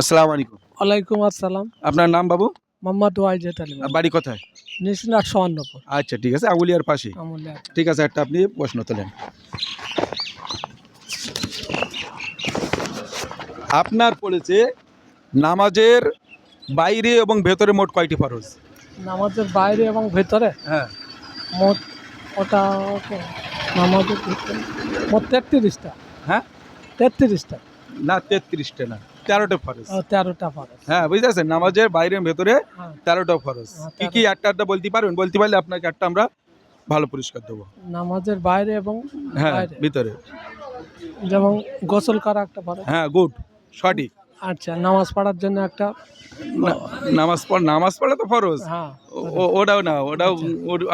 আসসালামু আলাইকুম। ওয়ালাইকুম আসসালাম। আপনার নাম বাবু? মোহাম্মদ ওয়াইজেদ আলী। বাড়ি কোথায়? নিশনাট সোয়ান্নপুর। আচ্ছা ঠিক আছে, আঙুলিয়ার পাশে। আমুলিয়া। ঠিক আছে, একটা আপনি প্রশ্ন তোলেন। আপনার পড়েছে নামাজের বাইরে এবং ভেতরে মোট কয়টি ফরজ? নামাজের বাইরে এবং ভেতরে হ্যাঁ, মোট ওটা নামাজের ভিতরে মোট 33টা। হ্যাঁ 33টা। না 33টা না, 13টা ফরজ। 13টা ফরজ। হ্যাঁ বুঝতেছেন, নামাজের বাইরে এবং ভেতরে হ্যাঁ। 13টা ফরজ। কি কি একটা বলতে পারবেন? বলতে পারলে আপনাকে একটা আমরা ভালো পুরস্কার দেবো। নামাজের বাইরে এবং হ্যাঁ বাইরে ভিতরে। যেমন গোসল করা একটা ফরজ। হ্যাঁ গুড, সঠিক। আচ্ছা, নামাজ পড়ার জন্য একটা। নামাজ পড়া তো ফরজ। হ্যাঁ। ওটাও না, ওটাও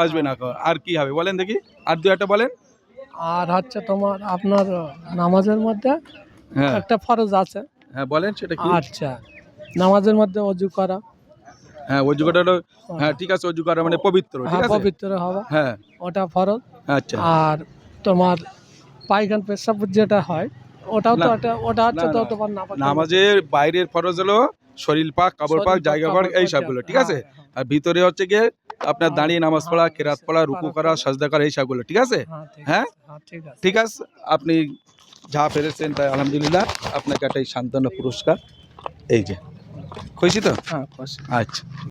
আসবে না। আর কি হবে বলেন দেখি, আর দু একটা বলেন। আর হচ্ছে তোমার আপনার নামাজের মধ্যে হ্যাঁ একটা ফরজ আছে। হ্যাঁ বলেন সেটা কি? আচ্ছা, নামাজের মধ্যে ওযু করা। হ্যাঁ অজু করাটা, হ্যাঁ ঠিক আছে, অজু করা মানে পবিত্র, ঠিক হ্যাঁ, আছে। পবিত্র হওয়া, হ্যাঁ ওটা ফরজ। আচ্ছা। আর তোমার পায়খান পেশাব যেটা হয় ওটাও তো না, একটা, ওটা হচ্ছে না, তো না। তোমার নামাজ। নামাজের বাইরের ফরজ হলো শরীর পাক, কাপড় পাক, জায়গা পাক, এই সবগুলো ঠিক আছে। আর ভিতরে হচ্ছে গিয়ে আপনার দাঁড়িয়ে নামাজ পড়া, কেরাত পড়া, রুকু করা, সাজদা করা, এই সবগুলো ঠিক আছে। হ্যাঁ ঠিক আছে। ঠিক আছে, আপনি যা পেরেছেন তাই আলহামদুলিল্লাহ। আপনাকে একটা এই সান্ত্বনা পুরস্কার, এই যে, খুশি তো? হ্যাঁ, খুশি। আচ্ছা।